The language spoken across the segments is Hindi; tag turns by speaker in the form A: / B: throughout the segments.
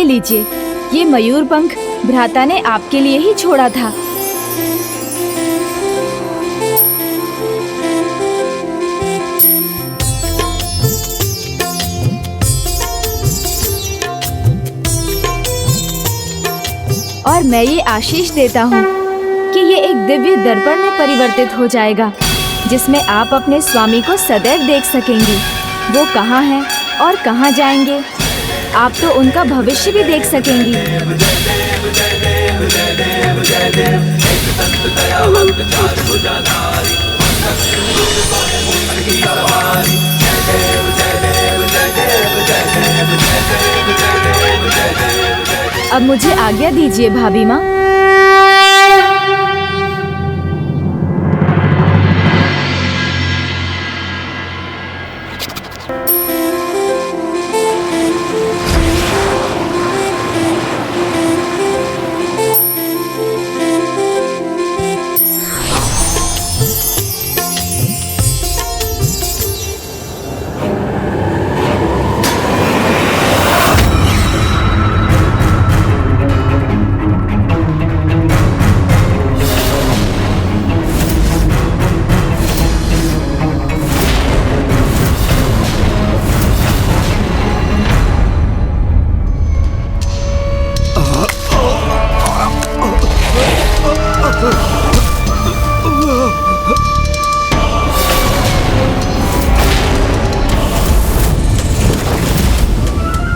A: ये लीजिए, ये मयूर पंख भ्राता ने आपके लिए ही छोड़ा था। और मैं ये आशीष देता हूँ कि ये एक दिव्य दर्पण में परिवर्तित हो जाएगा, जिसमें आप अपने स्वामी को सदैव देख सकेंगी। वो कहाँ हैं और कहाँ जाएंगे, आप तो उनका भविष्य भी देख सकेंगी। अब मुझे आज्ञा दीजिए भाभी माँ।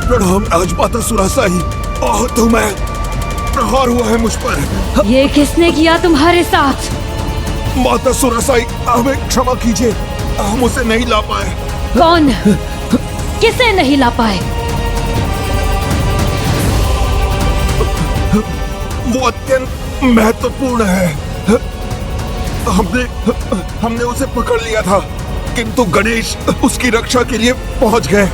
B: प्रणाम राजमाता सुरासाई। तुम्हें प्रहार हुआ है मुझ पर।
C: ये किसने किया तुम्हारे साथ?
B: माता सुरासाई, हमें क्षमा कीजिए, हम उसे नहीं ला पाए।
C: कौन? किसे नहीं ला पाए?
B: वो अत्यंत महत्वपूर्ण है। हमने उसे पकड़ लिया था, किंतु गणेश उसकी रक्षा के लिए पहुंच गए।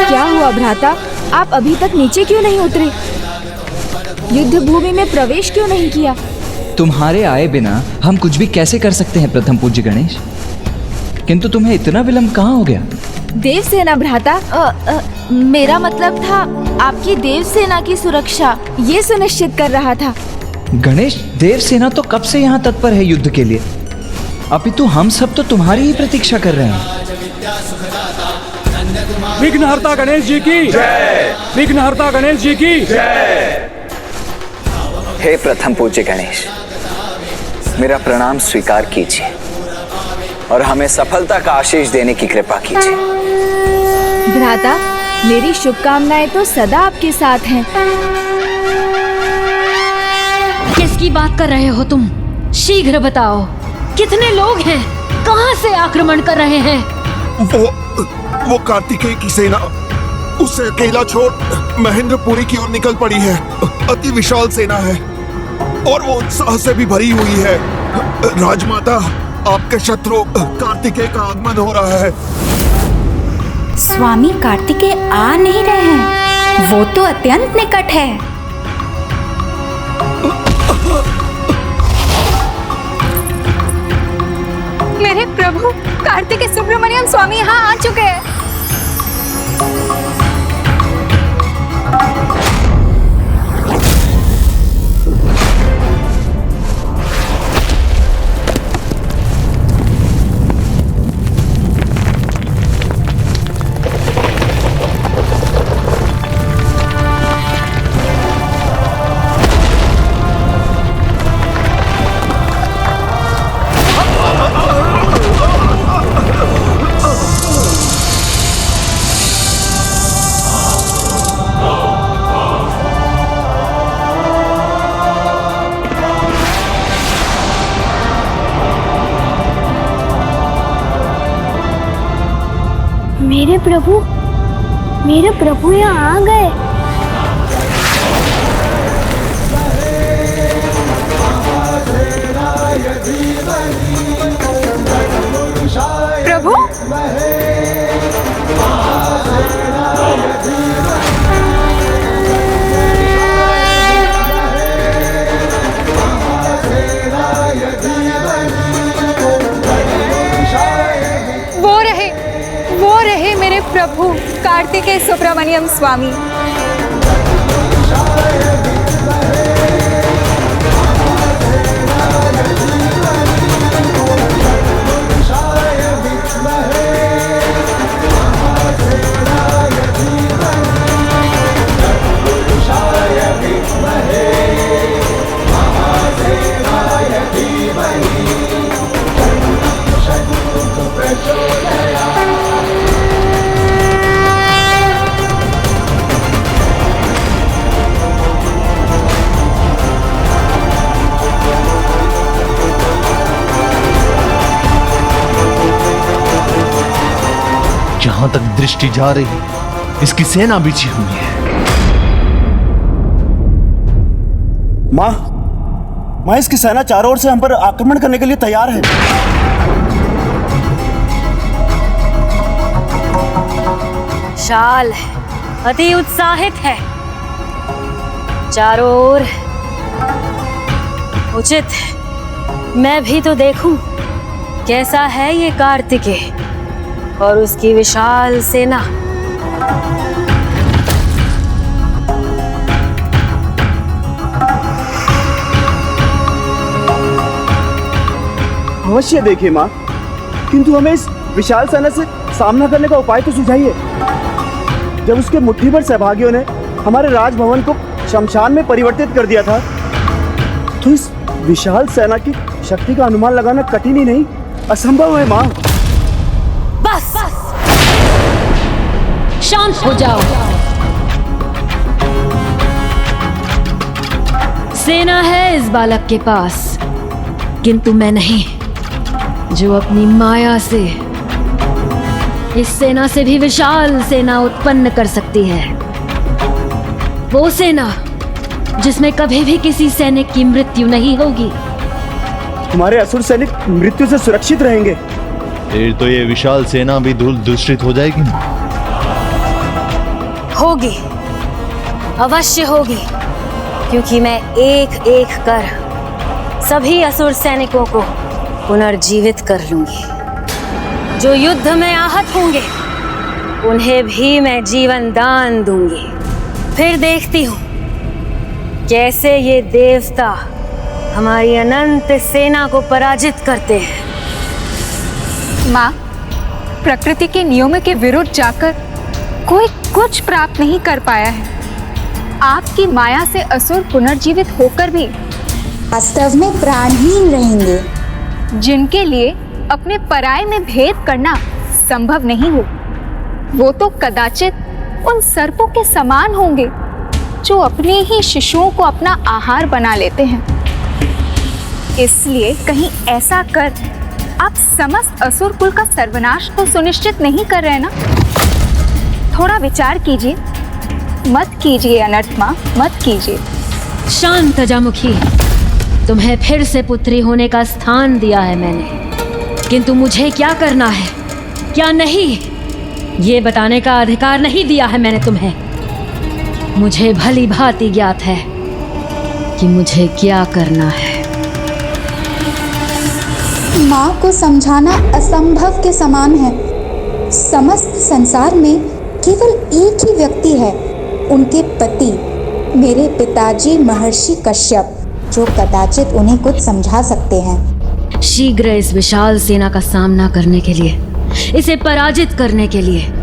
A: क्या हुआ भ्राता, आप अभी तक नीचे क्यों नहीं उतरे? युद्ध भूमि में प्रवेश क्यों नहीं किया?
D: तुम्हारे आए बिना हम कुछ भी कैसे कर सकते हैं प्रथम पूज्य गणेश? किंतु तुम्हें इतना विलंब कहाँ हो गया?
A: देवसेना भ्राता, मेरा मतलब था आपकी देवसेना की सुरक्षा, ये सुनिश्चित कर रहा था।
D: गणेश, देवसेना तो कब से यहाँ तत्पर है युद्ध के लिए, अपितु हम सब तो तुम्हारी ही प्रतीक्षा कर रहे हैं।
E: विघ्नहर्ता गणेश जी की जय। विघ्नहर्ता गणेश जी की जय।
D: हे प्रथम पूज्य गणेश, मेरा प्रणाम स्वीकार कीजिए और हमें सफलता का आशीष देने की कृपा कीजिए।
A: भ्राता, मेरी शुभकामनाएं तो सदा आपके साथ हैं।
C: किसकी बात कर रहे हो तुम? शीघ्र बताओ, कितने लोग हैं? कहां से आक्रमण कर रहे हैं?
B: वो कार्तिकेय की सेना, उसे अकेला छोड़ महेंद्रपुरी की ओर निकल पड़ी है। अति विशाल सेना है और वो उत्साह से भी भरी हुई है। राजमाता, आपके शत्रु कार्तिकेय का आगमन हो रहा है।
F: स्वामी कार्तिकेय आ नहीं रहे हैं, वो तो अत्यंत निकट है।
G: मेरे प्रभु, कार्तिकेय सुब्रमण्यम स्वामी यहाँ आ चुके हैं। मेरे प्रभु यहाँ आ गए। प्रभु, प्रभु कार्तिकेय सुब्रमण्यम स्वामी।
H: जहां तक दृष्टि जा रही, इसकी सेना बिछी हुई है।
I: माँ इसकी सेना चारों ओर से हम पर आक्रमण करने के लिए तैयार है।
C: शाल अति उत्साहित है, चारों ओर उचित है। मैं भी तो देखूं कैसा है ये कार्तिकेय और उसकी विशाल सेना।
I: अवश्य देखिए माँ, किंतु हमें इस विशाल सेना से सामना करने का उपाय तो सुझाइए। जब उसके मुट्ठी भर सहभागियों ने हमारे राजभवन को शमशान में परिवर्तित कर दिया था, तो इस विशाल सेना की शक्ति का अनुमान लगाना कठिन ही नहीं, असंभव है माँ।
C: बस शांत हो जाओ। सेना है इस बालक के पास, किंतु मैं नहीं, जो अपनी माया से इस सेना से भी विशाल सेना उत्पन्न कर सकती है। वो सेना जिसमें कभी भी किसी सैनिक की मृत्यु नहीं होगी।
I: हमारे असुर सैनिक मृत्यु से सुरक्षित रहेंगे।
H: फिर तो ये विशाल सेना भी धूल दूषित हो जाएगी।
C: होगी, अवश्य होगी, क्योंकि मैं एक एक कर सभी असुर सैनिकों को पुनर्जीवित कर लूंगी। जो युद्ध में आहत होंगे उन्हें भी मैं जीवन दान दूंगी। फिर देखती हूँ कैसे ये देवता हमारी अनंत सेना को पराजित करते हैं।
G: माँ, प्रकृति के नियमों के विरुद्ध जाकर कोई कुछ प्राप्त नहीं कर पाया है। आपकी माया से असुर पुनर्जीवित होकर भी
F: वास्तव में प्राणहीन रहेंगे।
G: जिनके लिए अपने पराये में भेद करना संभव नहीं हो, वो तो कदाचित उन सर्पों के समान होंगे जो अपने ही शिशुओं को अपना आहार बना लेते हैं। इसलिए कहीं ऐसा कर आप समस्त असुर कुल का सर्वनाश तो सुनिश्चित नहीं कर रहे ना? थोड़ा विचार कीजिए। मत कीजिए अनर्थ माँ, मत कीजिए।
C: शांत अजामुखी, तुम्हें फिर से पुत्री होने का स्थान दिया है मैंने, किंतु मुझे क्या करना है क्या नहीं, ये बताने का अधिकार नहीं दिया है मैंने तुम्हें। मुझे भली भांति ज्ञात है कि मुझे क्या करना है।
F: माँ को समझाना असंभव के समान है। समस्त संसार में केवल एक ही व्यक्ति है, उनके पति मेरे पिताजी महर्षि कश्यप, जो कदाचित उन्हें कुछ समझा सकते हैं।
C: शीघ्र इस विशाल सेना का सामना करने के लिए, इसे पराजित करने के लिए,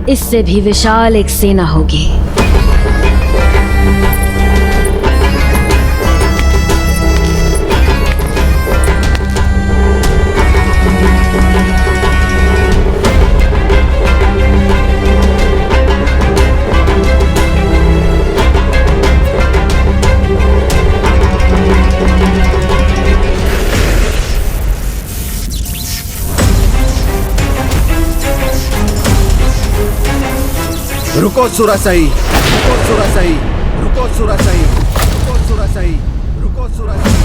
C: इससे भी विशाल एक सेना होगी।
I: रुको सुरासई, रुको सुरासई, रुको सुरासई, रुको सुरासई, रुको सुरासई।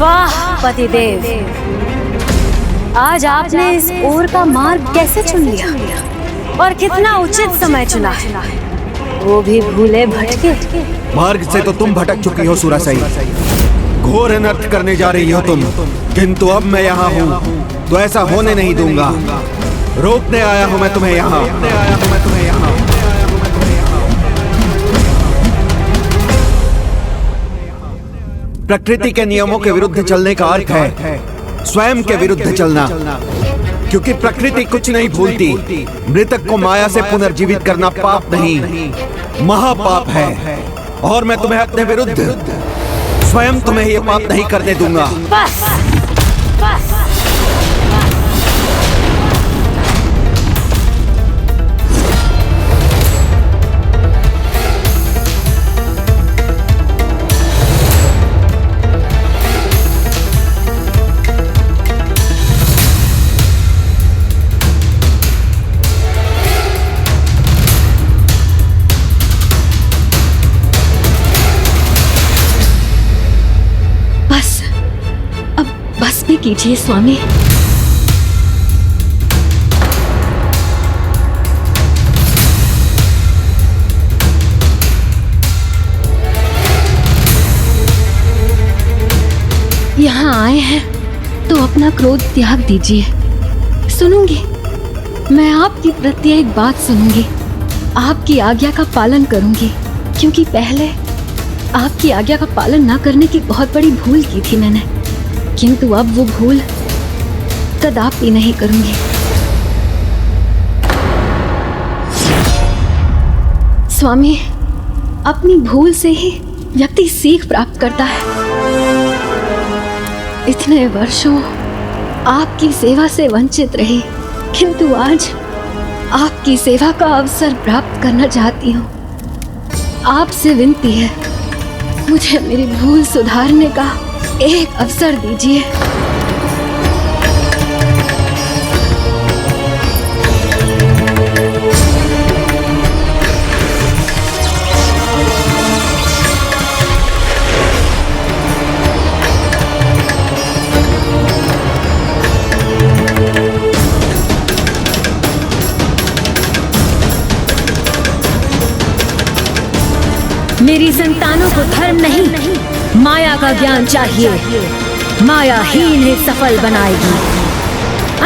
C: वाह पतिदेव, आज आपने इस ओर का मार्ग कैसे चुन लिया और कितना उचित समय चुना है, वो भी भूले भटके।
I: मार्ग से तो तुम भटक चुकी हो सुरासई, घोर अनर्थ करने जा रही हो तुम, किंतु अब मैं यहाँ हूँ तो ऐसा होने नहीं दूंगा। रोकने आया हूँ मैं तुम्हें यहाँ। प्रकृति के नियमों के विरुद्ध चलने का अर्थ है स्वयं के विरुद्ध चलना, क्योंकि प्रकृति कुछ नहीं भूलती। मृतक को माया से पुनर्जीवित करना पाप नहीं, महापाप है, और मैं तुम्हें अपने विरुद्ध स्वयं तुम्हें ये पाप नहीं करने दूंगा।
C: बस बस
A: कीजिए स्वामी। यहाँ आए हैं तो अपना क्रोध त्याग दीजिए। सुनूंगी, मैं आपकी प्रत्येक बात सुनूंगी, आपकी आज्ञा का पालन करूंगी, क्योंकि पहले आपकी आज्ञा का पालन ना करने की बहुत बड़ी भूल की थी मैंने, किंतु अब वो भूल कदापि नहीं करूंगी। स्वामी, अपनी भूल से ही व्यक्ति सीख प्राप्त करता है। इतने वर्षों आपकी सेवा से वंचित रही, किंतु आज आपकी सेवा का अवसर प्राप्त करना चाहती हूँ। आपसे विनती है, मुझे मेरी भूल सुधारने का एक अवसर दीजिए।
C: मेरी संतानों को धर्म नहीं, माया का ज्ञान चाहिए। माया ही इन्हें सफल बनाएगी,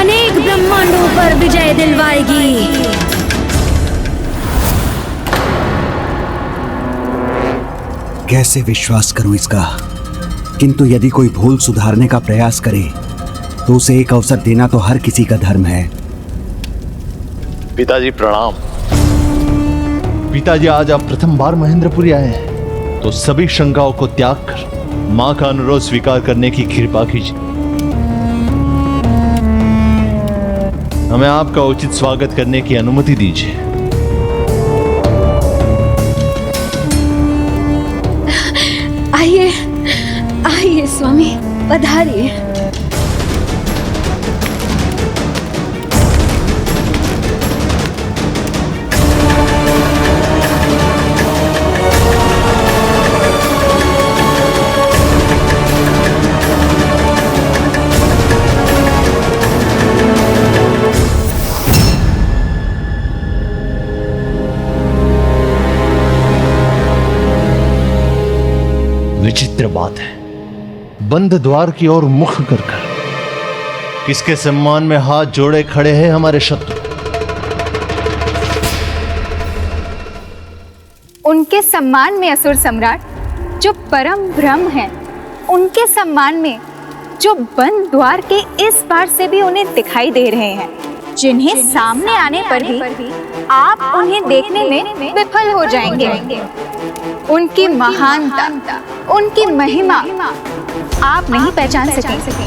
C: अनेक ब्रह्मांडों पर विजय दिलवाएगी।
I: कैसे विश्वास करूं इसका, किंतु यदि कोई भूल सुधारने का प्रयास करे तो उसे एक अवसर देना तो हर किसी का धर्म है।
H: पिताजी प्रणाम। पिताजी, आज आप प्रथम बार महेंद्रपुरी आए हैं, तो सभी शंकाओं को त्याग कर मां का अनुरोध स्वीकार करने की कृपा कीजिए। हमें आपका उचित स्वागत करने की अनुमति दीजिए।
A: आइए आइए स्वामी, पधारिए।
H: विचित्र बात है, बंद द्वार की ओर मुख कर किसके सम्मान में हाथ जोड़े खड़े हैं हमारे शत्रु।
G: उनके सम्मान में असुर सम्राट जो परम ब्रह्म है, उनके सम्मान में जो बंद द्वार के इस पार से भी उन्हें दिखाई दे रहे हैं, जिन्हें सामने आने पर भी आप उन्हें देखने में विफल हो जाएंगे। उनकी महानता, उनकी महिमा आप नहीं पहचान सकेंगे।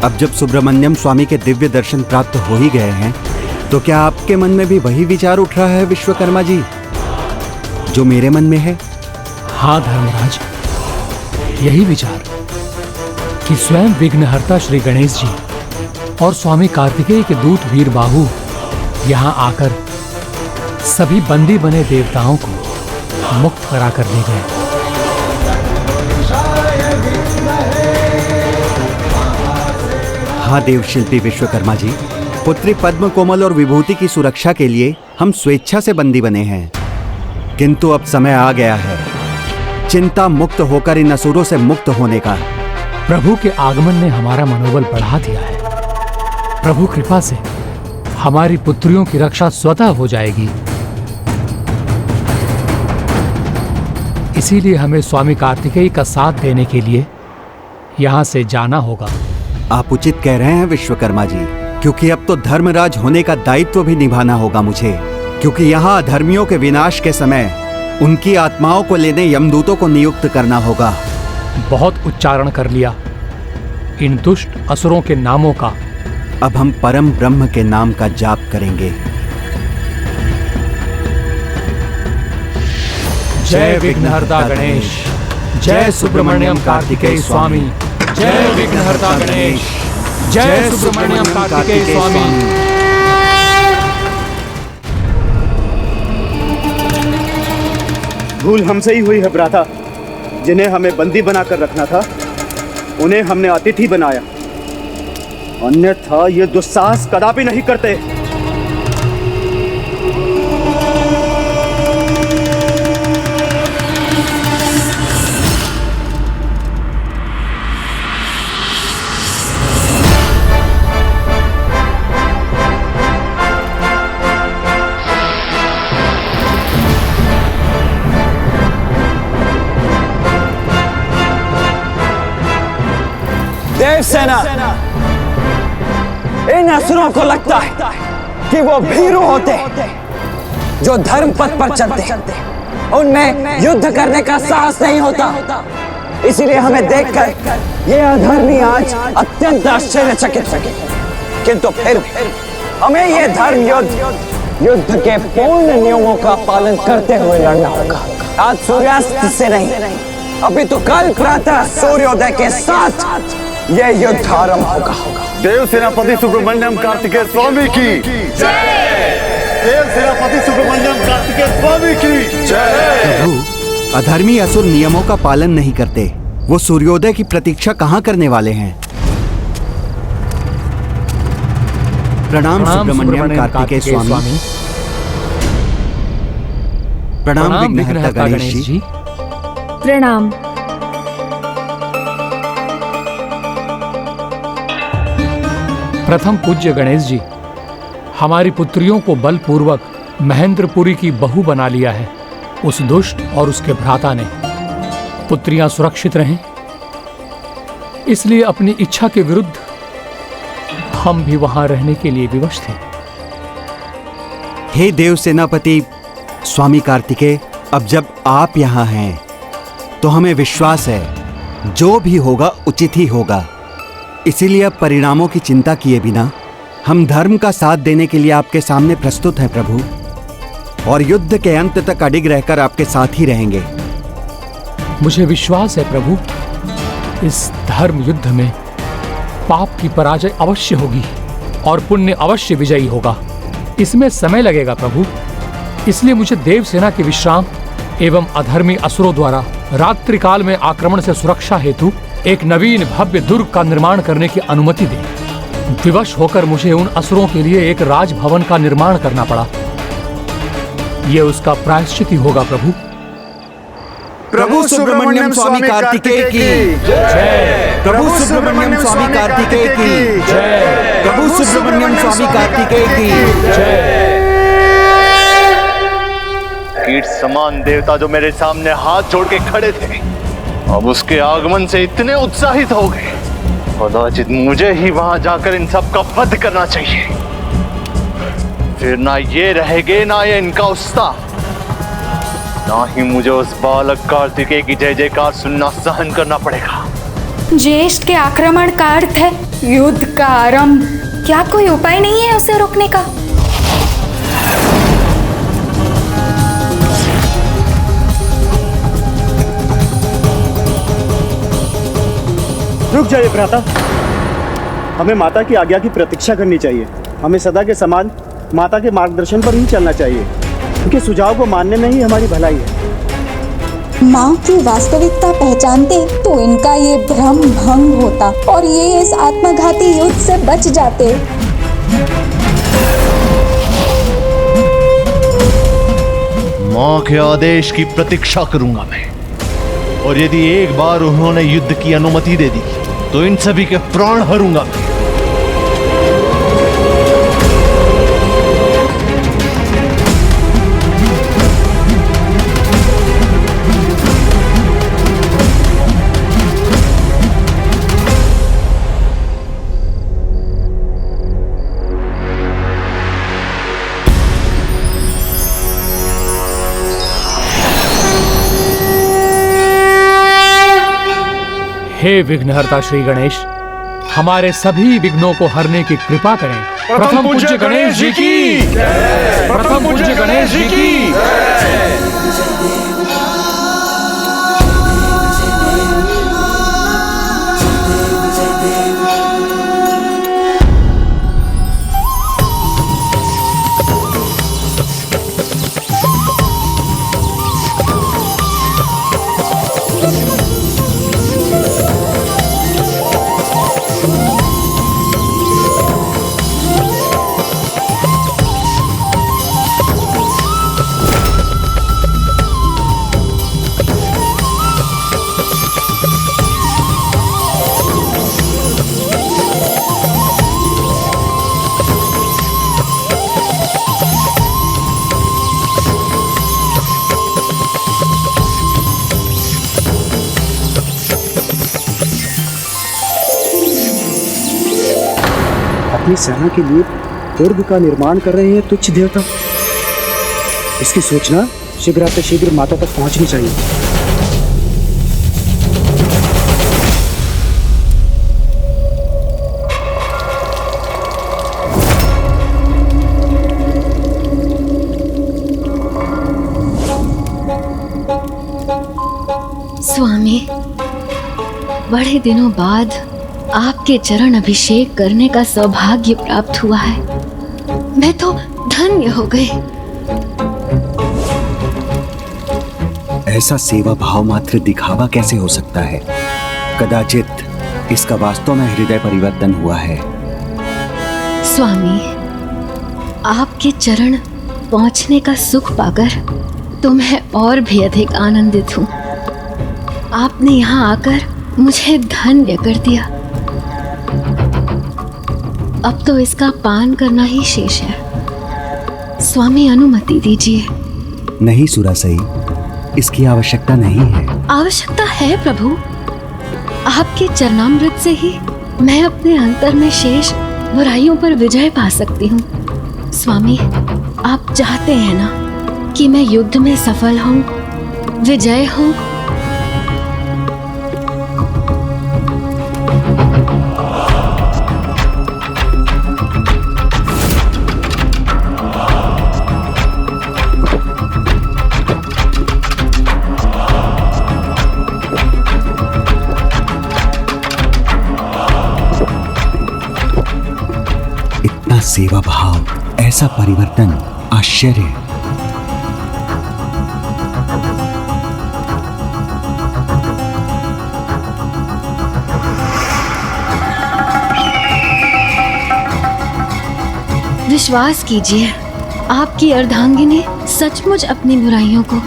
I: अब जब सुब्रमण्यम स्वामी के दिव्य दर्शन प्राप्त हो ही गए हैं, तो क्या आपके मन में भी वही विचार उठ रहा है विश्वकर्मा जी जो मेरे मन में है?
E: हाँ धर्मराज, यही विचार। कि स्वयं विघ्नहर्ता श्री गणेश जी और स्वामी कार्तिकेय के दूत वीर बाहु यहाँ आकर सभी बंदी बने देवताओं को मुक्त करा कर ले गए।
J: हाँ देवशिल्पी विश्वकर्मा जी, पुत्री पद्म कोमल और विभूति की सुरक्षा के लिए हम स्वेच्छा से बंदी बने हैं, किंतु अब समय आ गया है चिंता मुक्त होकर इन असुरों से मुक्त होने का।
E: प्रभु के आगमन ने हमारा मनोबल बढ़ा दिया है। प्रभु कृपा से हमारी पुत्रियों की रक्षा स्वतः हो जाएगी। इसीलिए हमें स्वामी कार्तिकेय का साथ देने के लिए यहाँ से जाना होगा।
J: आप उचित कह रहे हैं विश्वकर्मा जी, क्योंकि अब तो धर्मराज होने का दायित्व भी निभाना होगा मुझे, क्योंकि यहाँ अधर्मियों के विनाश के समय उनकी आत्माओं को लेने यमदूतों को नियुक्त करना होगा।
E: बहुत उच्चारण कर लिया इन दुष्ट असुरों के नामों का।
J: अब हम परम ब्रह्म के नाम का जाप करेंगे।
E: जय विघ्नहर्ता गणेश, जय सुब्रमण्यम कार्तिकेय स्वामी, जय विघ्नहर्ता गणेश, जय सुब्रमण्यम कार्तिकेय स्वामी।
I: भूल हमसे ही हुई है भ्राता। जिन्हें हमें बंदी बनाकर रखना था उन्हें हमने अतिथि बनाया, अन्यथा ये दुस्साहस कदापि नहीं करते।
D: देवसेना, इन असुरों को लगता है कि वो भीरू होते जो धर्म पथ पर चलते, उनमें युद्ध करने का साहस नहीं होता। इसीलिए हमें देखकर ये अधर्मी आज अत्यंत आश्चर्यचकित सके, किंतु फिर हमें ये धर्म युद्ध के पूर्ण नियमों का पालन करते हुए लड़ना होगा। आज सूर्यास्त से नहीं, अभी तो कल प्रातः सूर्योदय के साथ ये युद्ध आरंभ होगा।
K: देव सेनापति सुब्रमण्यम कार्तिकेय स्वामी की जय। देव सेनापति सुब्रमण्यम कार्तिकेय स्वामी की जय।
J: प्रभु, अधर्मी असुर नियमों का पालन नहीं करते, वो सूर्योदय की प्रतीक्षा कहाँ करने वाले हैं? प्रणाम सुब्रमण्यम कार्तिकेय स्वामी। प्रणाम विघ्नहर्ता गणेश जी।
A: प्रणाम।
E: प्रथम पूज्य गणेश जी, हमारी पुत्रियों को बलपूर्वक महेंद्रपुरी की बहू बना लिया है उस दुष्ट और उसके भ्राता ने। पुत्रियां सुरक्षित रहें, इसलिए अपनी इच्छा के विरुद्ध हम भी वहां रहने के लिए विवश थे।
J: हे देव सेनापति स्वामी कार्तिकेय, अब जब आप यहाँ हैं तो हमें विश्वास है जो भी होगा उचित ही होगा। इसीलिए अब परिणामों की चिंता किए बिना हम धर्म का साथ देने के लिए आपके सामने प्रस्तुत हैं प्रभु, और युद्ध के अंत तक अडिग रहकर आपके साथ ही रहेंगे।
E: मुझे विश्वास है प्रभु, इस धर्म युद्ध में पाप की पराजय अवश्य होगी और पुण्य अवश्य विजयी होगा। इसमें समय लगेगा प्रभु, इसलिए मुझे देवसेना के विश्राम एवं अधर्मी असुरों द्वारा रात्रि काल में आक्रमण से सुरक्षा हेतु एक नवीन भव्य दुर्ग का निर्माण करने की अनुमति दे। विवश होकर मुझे उन असुरों के लिए एक राजभवन का निर्माण करना पड़ा। यह उसका प्रायश्चित ही होगा प्रभु।
J: प्रभु सुब्रमण्यम स्वामी कार्तिकेय की जय। प्रभु सुब्रमण्यम स्वामी कार्तिकेय की जय। प्रभु सुब्रमण्यम स्वामी कार्तिकेय की जय।
K: कीट समान देवता जो मेरे सामने हाथ जोड़ के खड़े थे, अब उसके आगमन से इतने उत्साहित हो गए, कदाचित मुझे ही वहां जाकर इन सब का वध करना चाहिए। फिर ना ये रहेगे ना ये इनका उत्साह, ना ही मुझे उस बालक कार्तिकेय की जय जयकार सुनना सहन करना पड़ेगा।
G: ज्येष्ठ के आक्रमण का अर्थ है युद्ध का आरंभ। क्या कोई उपाय नहीं है उसे रोकने का?
I: रुक जाइए भ्राता। हमें माता की आज्ञा की प्रतीक्षा करनी चाहिए। हमें सदा के समान माता के मार्गदर्शन पर ही चलना चाहिए। उनके सुझाव को मानने में ही हमारी भलाई है।
F: माँ की वास्तविकता पहचानते तो इनका ये भ्रम भंग होता और ये इस आत्मघाती युद्ध से बच जाते।
H: मां के आदेश की प्रतीक्षा करूंगा मैं, और यदि एक बार उन्होंने युद्ध की अनुमति दे दी तो इन सभी के प्राण हरूंगा मैं।
E: हे विघ्नहर्ता श्री गणेश, हमारे सभी विघ्नों को हरने की कृपा करें। प्रथम पूज्य गणेश जी की जय। प्रथम पूज्य गणेश जी की जय।
I: अपनी सेना के लिए दुर्ग का निर्माण कर रहे हैं तुच्छ देवता। इसकी सूचना शीघ्र माता तक पहुंचनी चाहिए।
A: स्वामी, बड़े दिनों बाद आपके चरण अभिषेक करने का सौभाग्य प्राप्त हुआ है। मैं तो धन्य हो गई।
J: ऐसा सेवा भाव मात्र दिखावा कैसे हो सकता है? कदाचित इसका वास्तव में हृदय परिवर्तन हुआ है।
A: स्वामी, आपके चरण पहुंचने का सुख पाकर तो मैं और भी अधिक आनंदित हूँ। आपने यहाँ आकर मुझे धन्य कर दिया। अब तो इसका पान करना ही शेष है। स्वामी, अनुमति दीजिए।
J: नहीं सुरासई, इसकी आवश्यकता नहीं है।
A: आवश्यकता है प्रभु। आपके चरणामृत से ही मैं अपने अंतर में शेष बुराइयों पर विजय पा सकती हूँ। स्वामी, आप चाहते हैं ना कि मैं युद्ध में सफल हूँ, विजय हूँ।
J: सेवा भाव, ऐसा परिवर्तन, आश्चर्य।
A: विश्वास कीजिए, आपकी अर्धांगिनी सचमुच अपनी बुराइयों को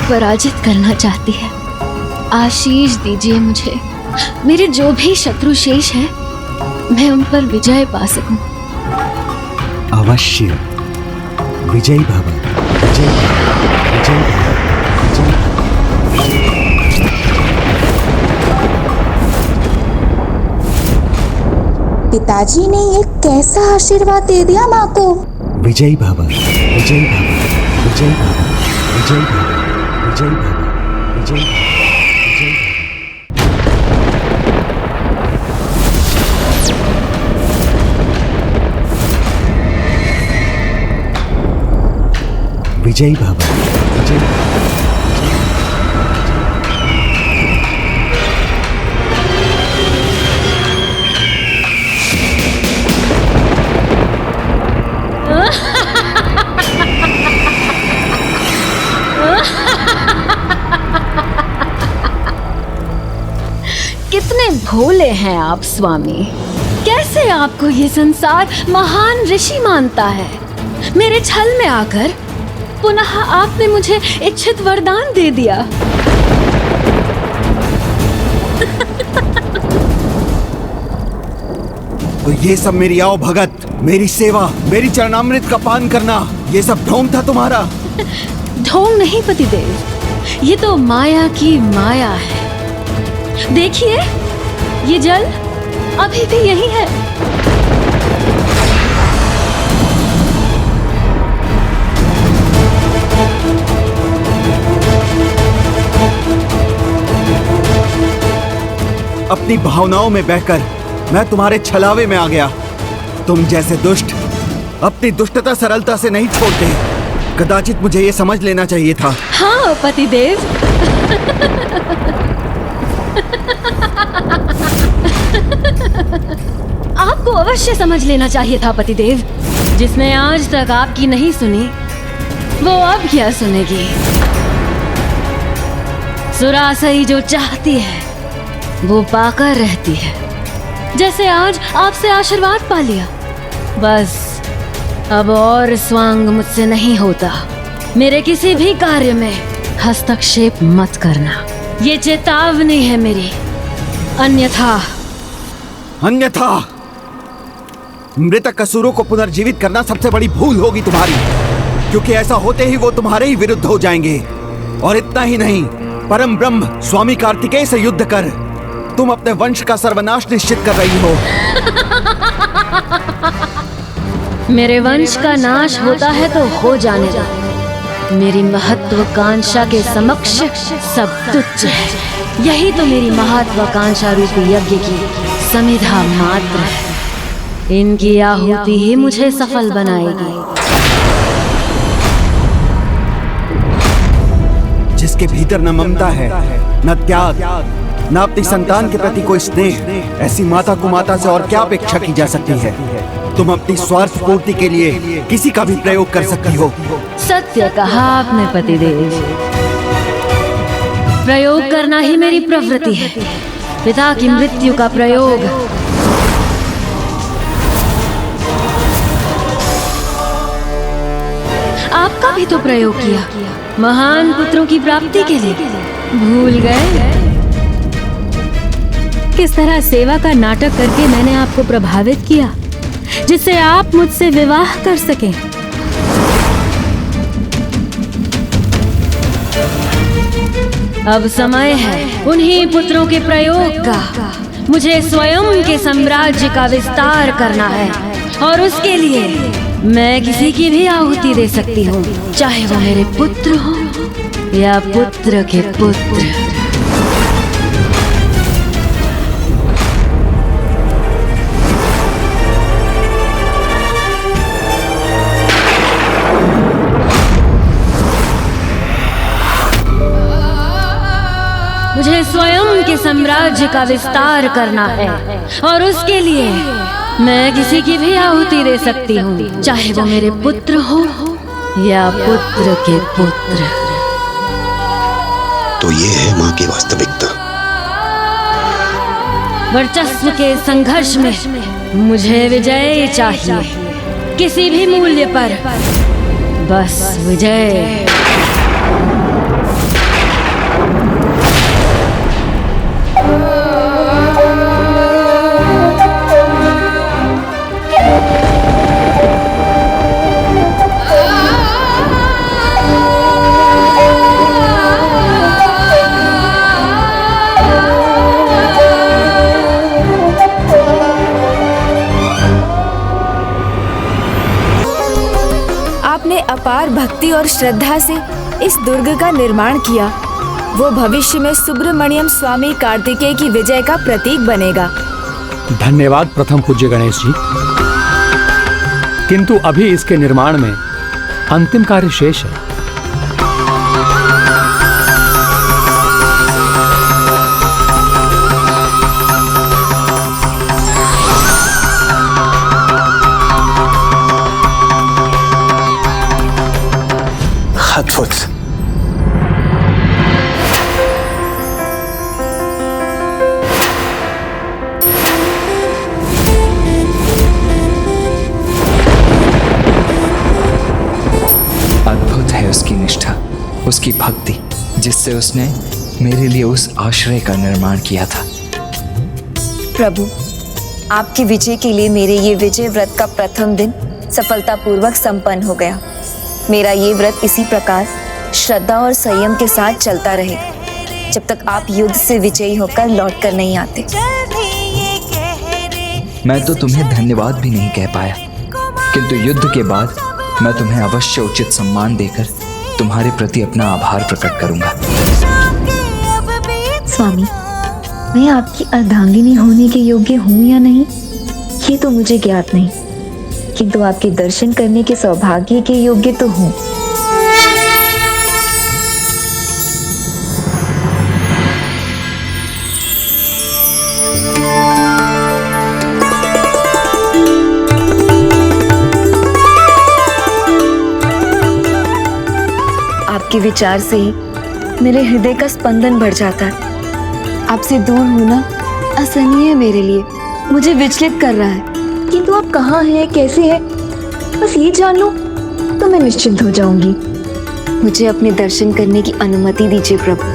A: पराजित करना चाहती है। आशीष दीजिए मुझे, मेरे जो भी शत्रु शेष है मैं उन पर विजय पा सकूं।
J: अवश्य। विजयी भव, विजयी भव, विजयी भव, विजयी भव।
F: पिताजी ने ये कैसा आशीर्वाद दे दिया माँ को।
J: विजयी भव, विजयी भव, विजयी भव, विजयी भव, विजयी भव, विजयी भव। विजयी भव, विजयी भव।
C: कितने भोले हैं आप स्वामी। कैसे आपको ये संसार महान ऋषि मानता है। मेरे छल में आकर पुनः आपने मुझे इच्छित वरदान दे दिया।
J: तो ये सब मेरी आओ भगत, मेरी सेवा, मेरी चरणामृत का पान करना, ये सब ढोंग था तुम्हारा?
C: ढोंग नहीं पतिदेव, ये तो माया की माया है। देखिए ये जल अभी भी यही है।
J: अपनी भावनाओं में बहकर मैं तुम्हारे छलावे में आ गया। तुम जैसे दुष्ट अपनी दुष्टता सरलता से नहीं छोड़ते। कदाचित मुझे ये समझ लेना चाहिए था।
C: हाँ पतिदेव। आपको अवश्य समझ लेना चाहिए था पतिदेव। जिसने आज तक आपकी नहीं सुनी वो अब क्या सुनेगी। सुरासई जो चाहती है वो पाकर रहती है। जैसे आज आपसे आशीर्वाद पा लिया, बस अब और स्वांग मुझसे नहीं होता। मेरे किसी भी कार्य में हस्तक्षेप मत करना, ये चेतावनी है मेरी। अन्यथा
J: मृतक असुरों को पुनर्जीवित करना सबसे बड़ी भूल होगी तुम्हारी, क्योंकि ऐसा होते ही वो तुम्हारे ही विरुद्ध हो जाएंगे। और इतना ही नहीं, परम ब्रह्म स्वामी कार्तिकेय से युद्ध कर तुम अपने वंश का सर्वनाश निश्चित कर रही हो।
C: मेरे वंश का नाश होता है तो हो जाने दो। मेरी महत्वाकांक्षा के समक्ष सब तुच्छ है। यही तो मेरी महत्वाकांक्षा रूपी यज्ञ की समिधा मात्र है। इनकी आहुति ही मुझे सफल बनाएगी।
J: जिसके भीतर न ममता है, न त्याग, न अपनी संतान के प्रति कोई स्नेह, ऐसी माता को माता से और क्या अपेक्षा की जा सकती है। तुम अपनी स्वार्थ पूर्ति के लिए किसी का भी प्रयोग कर सकती हो।
C: सत्य कहा आपने पतिदेव। प्रयोग करना ही मेरी प्रवृत्ति है। पिता की मृत्यु का प्रयोग आपका भी तो प्रयोग किया, महान पुत्रों की प्राप्ति के लिए। भूल गए किस तरह सेवा का नाटक करके मैंने आपको प्रभावित किया, जिससे आप मुझसे विवाह कर सकें। अब समय है उन्हीं पुत्रों के प्रयोग का। मुझे स्वयं के साम्राज्य का विस्तार करना है, और उसके लिए मैं किसी की भी आहुति दे सकती हूँ, चाहे वो मेरे पुत्र हो या पुत्र के पुत्र। मुझे स्वयं के साम्राज्य का विस्तार करना है, और उसके लिए मैं किसी की भी आहुति दे सकती हूँ, चाहे वो मेरे पुत्र हो या पुत्र के पुत्र।
L: तो ये है माँ की वास्तविकता।
C: वर्चस्व के संघर्ष में मुझे विजय चाहिए, किसी भी मूल्य पर, बस विजय।
A: अपार भक्ति और श्रद्धा से इस दुर्ग का निर्माण किया। वो भविष्य में सुब्रमण्यम स्वामी कार्तिकेय की विजय का प्रतीक बनेगा।
E: धन्यवाद प्रथम पूज्य गणेश जी। किंतु अभी इसके निर्माण में अंतिम कार्य शेष है।
L: अद्भुत।
M: उसकी भक्ति जिससे उसने मेरे लिए उस आश्रय का निर्माण किया था।
C: प्रभु, आपकी विजय के लिए मेरे ये विजय व्रत का प्रथम दिन सफलतापूर्वक संपन्न हो गया। मेरा ये व्रत इसी प्रकार श्रद्धा और संयम के साथ चलता रहेगा जब तक आप युद्ध से विजयी होकर लौट कर नहीं आते।
M: मैं तो तुम्हें धन्यवाद भी नहीं कह पाया, किंतु युद्ध के बाद मैं तुम्हें अवश्य उचित सम्मान देकर तुम्हारे प्रति अपना आभार प्रकट करूंगा।
A: स्वामी, मैं आपकी अर्धांगिनी होने के योग्य हूँ या नहीं, ये तो मुझे ज्ञात नहीं, किंतु आपके दर्शन करने के सौभाग्य के योग्य तो हूँ। आपके विचार से ही मेरे हृदय का स्पंदन बढ़ जाता है। आपसे दूर होना असहनीय है मेरे लिए, मुझे विचलित कर रहा है। किंतु आप कहाँ हैं, कैसे हैं, बस ये जान लो तो मैं निश्चिंत हो जाऊंगी। मुझे अपने दर्शन करने की अनुमति दीजिए प्रभु।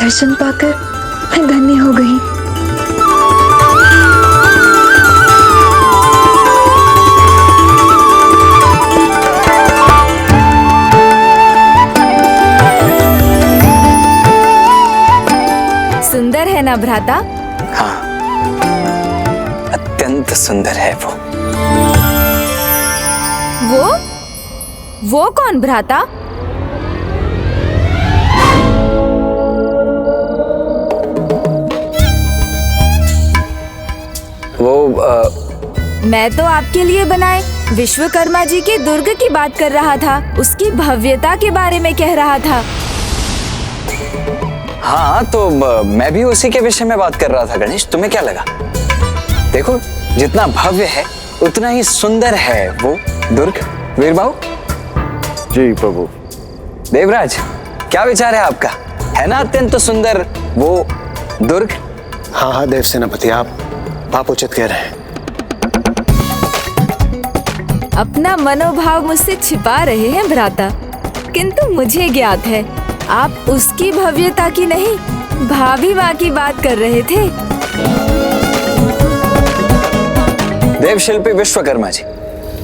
A: दर्शन पाकर मैं धन्य हो गई। सुंदर है ना भ्राता?
M: हाँ, अत्यंत सुंदर है
A: वो कौन भ्राता? मैं तो आपके लिए बनाए विश्वकर्मा जी के दुर्ग की बात कर रहा था, उसकी भव्यता के बारे में कह रहा था।
M: हाँ, तो मैं भी उसी के विषय में बात कर रहा था गणेश। तुम्हें क्या लगा? देखो, जितना भव्य है उतना ही सुंदर है वो दुर्ग। वीरबाहु।
I: जी प्रभु।
M: देवराज, क्या विचार है आपका? है ना अत्यंत सुंदर वो दुर्ग?
L: हाँ हाँ देव सेनापति, आप उचित कह रहे हैं।
A: अपना मनोभाव मुझसे छिपा रहे हैं भ्राता, किंतु मुझे ज्ञात है आप उसकी भव्यता की नहीं, भाभी माँ की बात कर रहे थे।
M: देवशिल्पी विश्वकर्मा जी,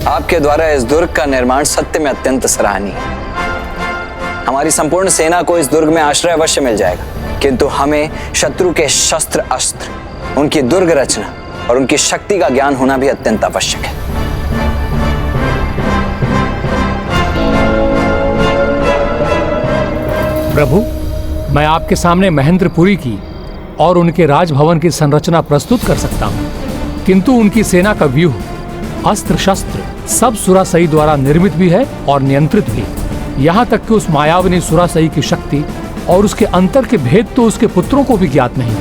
M: आपके द्वारा इस दुर्ग का निर्माण सत्य में अत्यंत सराहनीय है। हमारी संपूर्ण सेना को इस दुर्ग में आश्रय अवश्य मिल जाएगा, किंतु हमें शत्रु के शस्त्र अस्त्र, उनकी दुर्ग रचना और उनकी शक्ति का ज्ञान होना भी अत्यंत आवश्यक है।
E: प्रभु, मैं आपके सामने महेंद्रपुरी की और उनके राजभवन की संरचना प्रस्तुत कर सकता हूँ, किंतु उनकी सेना का व्यूह, अस्त्र शस्त्र सब सुरासई द्वारा निर्मित भी है और नियंत्रित भी। यहाँ तक कि उस मायाविनी सुरासई की शक्ति और उसके अंतर के भेद तो उसके पुत्रों को भी ज्ञात नहीं।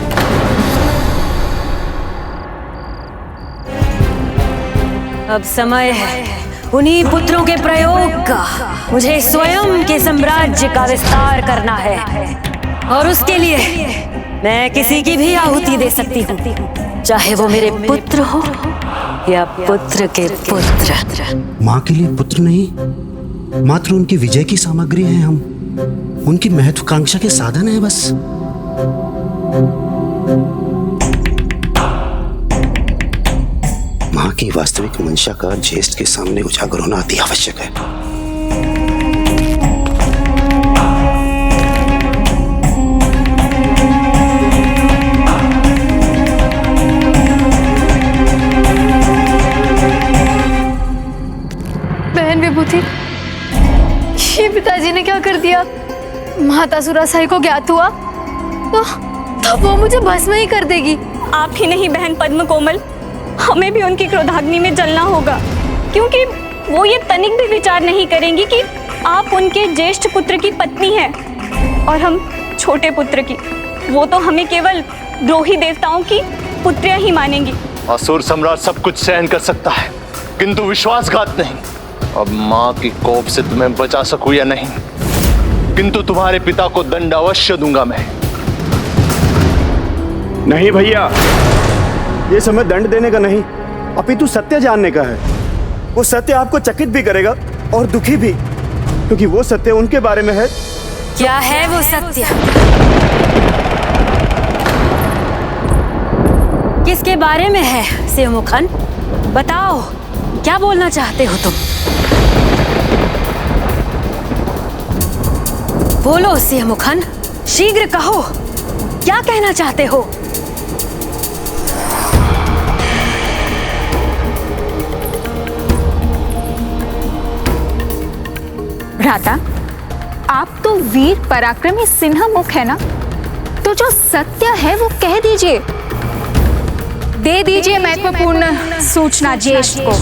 C: अब समय है उन्हीं पुत्रों के प्रयोग का। मुझे स्वयं के साम्राज्य का विस्तार करना है और उसके लिए मैं किसी की भी आहुति दे सकती हूँ, चाहे वो मेरे पुत्र हो या पुत्र के पुत्र।
L: माँ के लिए पुत्र नहीं, मात्र उनकी विजय की सामग्री है हम, उनकी महत्वाकांक्षा के साधन है बस। माँ की वास्तविक मंशा का ज्येष्ठ के सामने उजागर होना अति आवश्यक है।
G: बहन विभूति, ये पिताजी ने क्या कर दिया? माता सुरासाई को ज्ञात हुआ तो वो मुझे भस्म ही कर देगी।
N: आप ही नहीं बहन पद्म कोमल, हमें भी उनकी क्रोधाग्नि में जलना होगा, क्योंकि
C: वो ये तनिक भी विचार नहीं करेंगी कि आप उनके ज्येष्ठ पुत्र की पत्नी हैं और हम छोटे पुत्र की। वो तो हमें केवल द्रोही देवताओं की पुत्रियां ही मानेंगी।
K: असुर सम्राट सब कुछ सहन कर सकता है, किंतु विश्वासघात नहीं। अब माँ की कोप से तुम्हें बचा सकूं या नहीं, किंतु तुम्हारे पिता को दंड अवश्य दूंगा मैं।
I: नहीं भैया, ये समय दंड देने का नहीं, अपितु सत्य जानने का है। वो सत्य आपको चकित भी करेगा और दुखी भी, क्योंकि वो सत्य उनके बारे में है।
C: क्या है वो सत्य? किसके बारे में है शिवमुखन? बताओ, क्या बोलना चाहते हो तुम? बोलो शिवमुखन, शीघ्र कहो, क्या कहना चाहते हो?
G: भ्राता, आप तो वीर पराक्रमी सिन्हा मुख है ना, तो जो सत्य है वो कह दीजिए। दे दीजिए महत्वपूर्ण सूचना ज्येष्ठ को।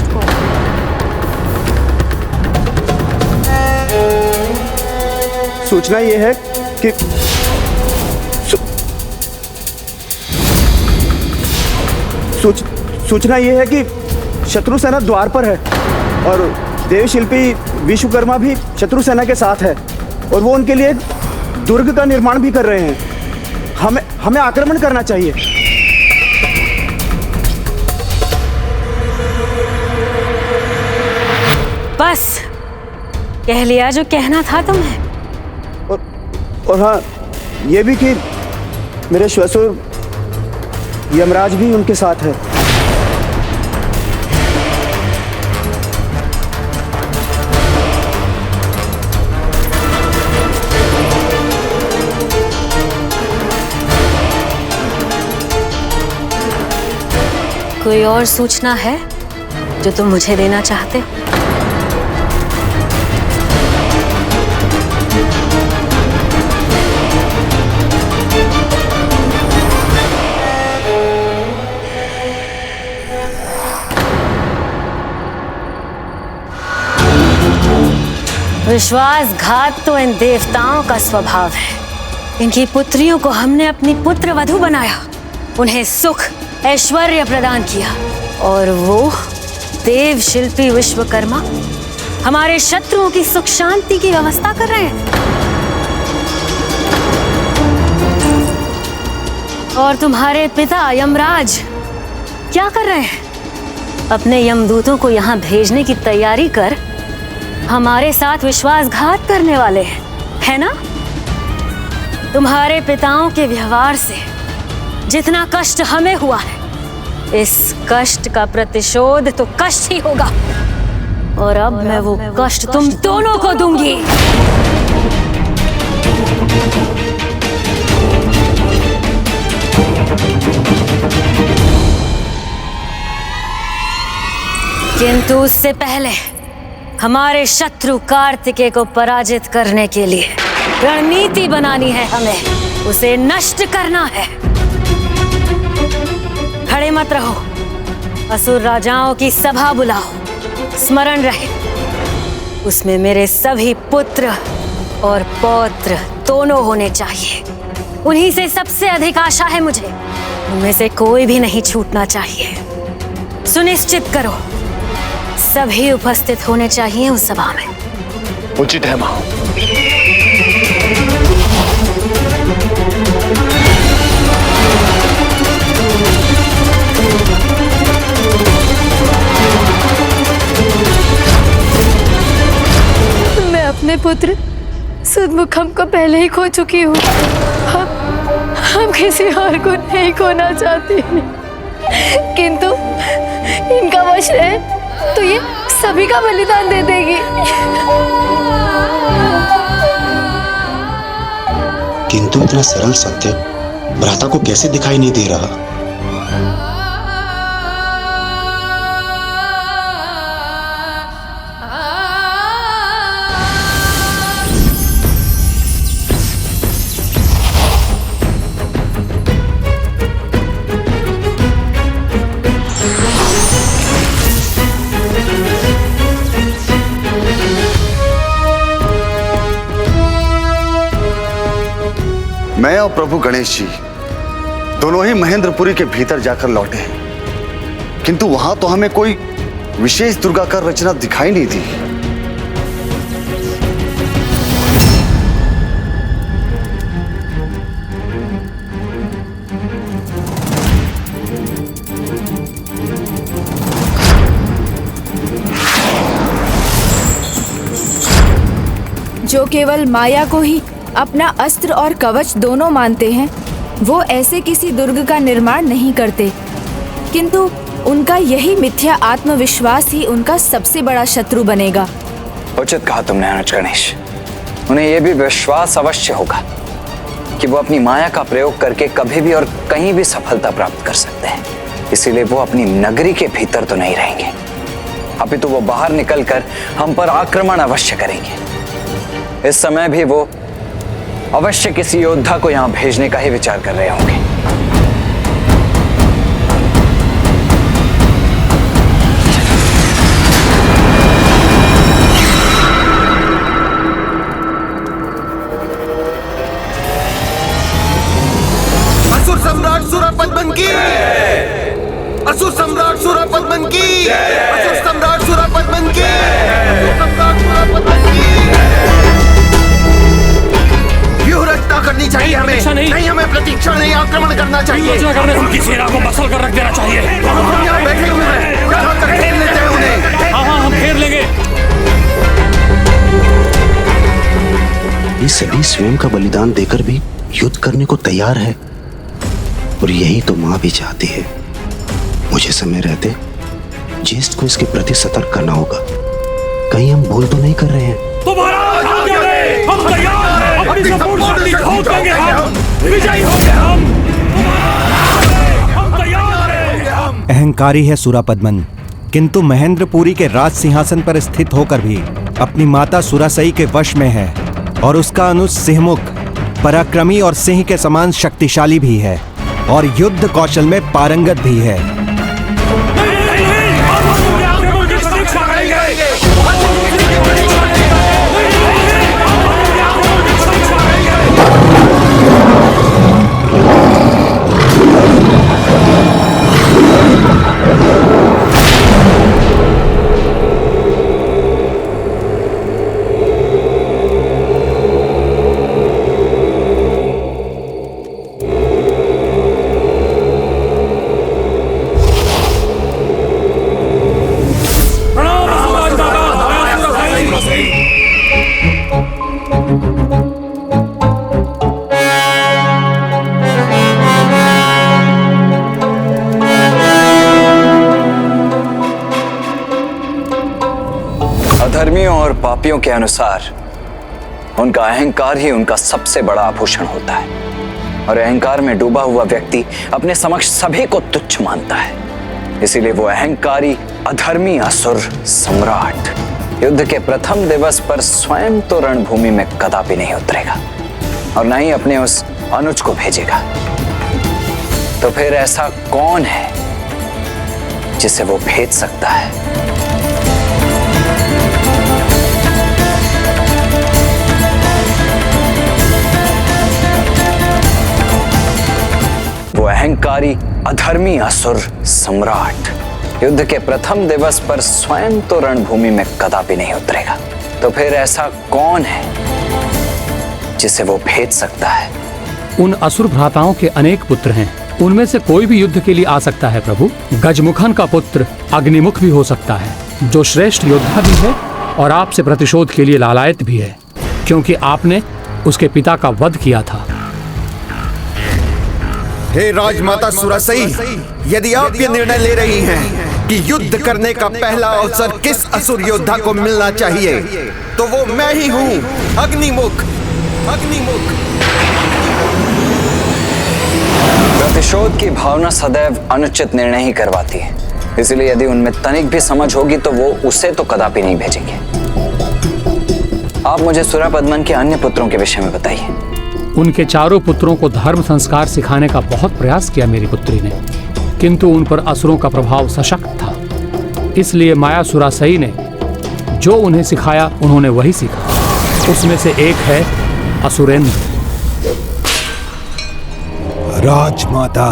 I: सूचना ये है कि सूचना ये है कि शत्रु सेना द्वार पर है और देवशिल्पी विश्वकर्मा भी शत्रु सेना के साथ है और वो उनके लिए दुर्ग का निर्माण भी कर रहे हैं। हमें आक्रमण करना चाहिए।
C: बस कह लिया जो कहना था तुम्हें।
I: और हाँ, ये भी कि मेरे श्वसुर यमराज भी उनके साथ है।
C: कोई और सूचना है जो तुम मुझे देना चाहते हो? विश्वासघात तो इन देवताओं का स्वभाव है। इनकी पुत्रियों को हमने अपनी पुत्र वधू बनाया, उन्हें सुख ऐश्वर्य प्रदान किया, और वो देव शिल्पी विश्वकर्मा हमारे शत्रुओं की सुख शांति की व्यवस्था कर रहे हैं। और तुम्हारे पिता यमराज क्या कर रहे हैं? अपने यमदूतों को यहाँ भेजने की तैयारी कर हमारे साथ विश्वासघात करने वाले हैं, है ना? तुम्हारे पिताओं के व्यवहार से जितना कष्ट हमें हुआ है, इस कष्ट का प्रतिशोध तो कष्ट ही होगा, और अब मैं वो कष्ट तुम दोनों को दूंगी। किंतु उससे पहले हमारे शत्रु कार्तिकेय को पराजित करने के लिए रणनीति बनानी है हमें, उसे नष्ट करना है। खड़े मत रहो, असुर राजाओं की सभा बुलाओ। स्मरण रहे, उसमें मेरे सभी पुत्र और पौत्र दोनों होने चाहिए। उन्हीं से सबसे अधिक आशा है मुझे, उनमें से कोई भी नहीं छूटना चाहिए। सुनिश्चित करो, सभी उपस्थित होने चाहिए उस सभा में।
K: उचित है मां।
N: मैं अपने पुत्र सुदमुखम को पहले ही खो चुकी हूँ। हम किसी और को नहीं खोना चाहती, किंतु इनका वश है तो ये सभी का बलिदान दे देगी।
L: किंतु इतना सरल सत्य भ्राता को कैसे दिखाई नहीं दे रहा?
O: मैं और प्रभु गणेश जी दोनों ही महेंद्रपुरी के भीतर जाकर लौटे हैं, किंतु वहां तो हमें कोई विशेष दुर्गा का रचना दिखाई नहीं दी।
A: जो केवल माया को ही अपना अस्त्र और कवच दोनों मानते हैं, वो ऐसे किसी दुर्ग का निर्माण नहीं करते, किंतु उनका यही मिथ्या आत्मविश्वास ही उनका सबसे बड़ा शत्रु बनेगा।
M: उचित कहा तुमने अनुज गणेश। उन्हें यह भी विश्वास अवश्य होगा कि वो अपनी माया का प्रयोग करके कभी भी और कहीं भी सफलता प्राप्त कर सकते हैं, इसीलिए वो अपनी नगरी के भीतर तो नहीं रहेंगे, अपितु वो बाहर निकलकर हम पर आक्रमण अवश्य करेंगे। इस समय भी वो अवश्य किसी योद्धा को यहां भेजने का ही विचार कर रहे होंगे।
B: असुर सम्राट सुरापद्मन की, असुर सम्राट सुरापद्मन की, असुर सम्राट सुरापद्मन की, असुर सम्राट सुरापद्मन की। व्यूह रचना करनी चाहिए हमें, नहीं हमें प्रतीक्षा नहीं, आक्रमण करना चाहिए।
E: उनकी सेना को मसल कर रख देना चाहिए।
B: हम यहाँ बैठे हुए हैं, यहाँ तक घेर लेते हैं उन्हें।
E: हाँ, हम घेर लेंगे।
L: ये सभी स्वयं का बलिदान देकर भी युद्ध करने को तैयार है, और यही तो माँ भी चाहती है। मुझे समय रहते ज्येष्ठ को इसके प्रति सतर्क करना होगा, कहीं हम भूल तो नहीं कर रहे हैं।
E: हम तैयार हैं, अपनी संपूर्ण शक्ति झोंक देंगे, हम विजयी होंगे, हम तैयार हैं।
J: अहंकारी है सुरापद्मन, किंतु महेंद्रपुरी के राज सिंहासन पर स्थित होकर भी अपनी माता सुरासई के वश में है, और उसका अनुज सिंहमुख पराक्रमी और सिंह के समान शक्तिशाली भी है, और युद्ध कौशल में पारंगत भी है।
M: अधर्मियों और पापियों के अनुसार उनका अहंकार ही उनका सबसे बड़ा आभूषण होता है, और अहंकार में डूबा हुआ व्यक्ति अपने समक्ष सभी को तुच्छ मानता है। इसीलिए वो अहंकारी अधर्मी असुर सम्राट युद्ध के प्रथम दिवस पर स्वयं तो रणभूमि में कदापि नहीं उतरेगा, और न ही अपने उस अनुज को भेजेगा। तो फिर ऐसा कौन है जिसे वो भेज सकता है? वो अहंकारी अधर्मी असुर सम्राट युद्ध के प्रथम दिवस पर स्वयं तो रणभूमि में कदापि नहीं उतरेगा। तो फिर ऐसा कौन है जिसे वो भेज सकता है?
E: उन असुर भ्राताओं के अनेक पुत्र हैं, उनमें से कोई भी युद्ध के लिए आ सकता है प्रभु। गजमुखन का पुत्र अग्निमुख भी हो सकता है, जो श्रेष्ठ योद्धा भी है और आपसे प्रतिशोध के लिए लालायत भी है, क्योंकि आपने उसके पिता का वध किया था।
B: हे राजमाता सुरासई, यदि आप ये निर्णय ले रही हैं कि युद्ध करने का पहला अवसर किस असुर योद्धा को मिलना चाहिए, तो वो मैं ही हूँ, अग्निमुख। अग्निमुख।
M: प्रतिशोध की भावना सदैव अनुचित निर्णय ही करवाती है, इसलिए यदि उनमें तनिक भी समझ होगी तो वो उसे तो कदापि नहीं भेजेंगे। आप मुझे सुरापद्मन के अन्य पुत्रों के विषय में बताइए।
E: उनके चारों पुत्रों को धर्म संस्कार सिखाने का बहुत प्रयास किया मेरी पुत्री ने, किंतु उन पर असुरों का प्रभाव सशक्त था। इसलिए माया सुरासई ने जो उन्हें सिखाया उन्होंने वही सीखा। उसमें से एक है असुरेंद्र।
J: राजमाता।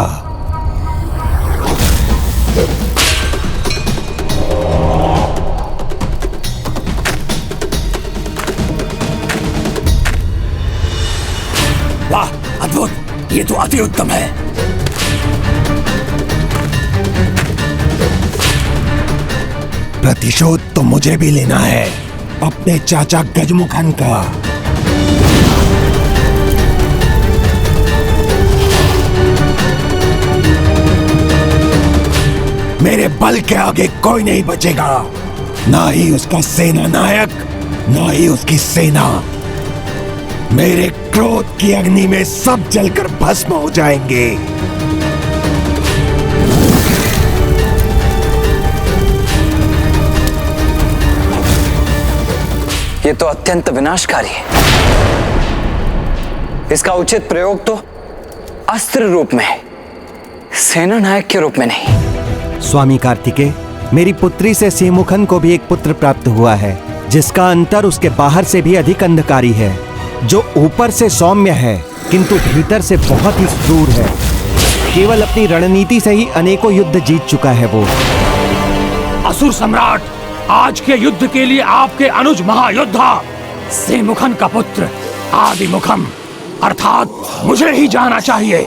P: वाह, अद्भुत! ये तो अति उत्तम है।
J: प्रतिशोध तो मुझे भी लेना है अपने चाचा गजमुखन का। मेरे बल के आगे कोई नहीं बचेगा, ना ही उसका सेना नायक, ना ही उसकी सेना। मेरे क्रोध की अग्नि में सब जलकर भस्म हो जाएंगे।
M: ये तो अत्यंत विनाशकारी है। इसका उचित प्रयोग तो अस्त्र रूप में है, सेना नायक के रूप में नहीं।
J: स्वामी कार्तिकेय, मेरी पुत्री से सिंहमुखन को भी एक पुत्र प्राप्त हुआ है, जिसका अंतर उसके बाहर से भी अधिक अंधकारी है, जो ऊपर से सौम्य है किंतु भीतर से बहुत ही क्रूर है। केवल अपनी रणनीति से ही अनेकों युद्ध जीत चुका है वो।
E: असुर सम्राट, आज के युद्ध के लिए आपके अनुज महायोद्धा सिंहमुखन का पुत्र आदिमुखम अर्थात मुझे ही जाना चाहिए।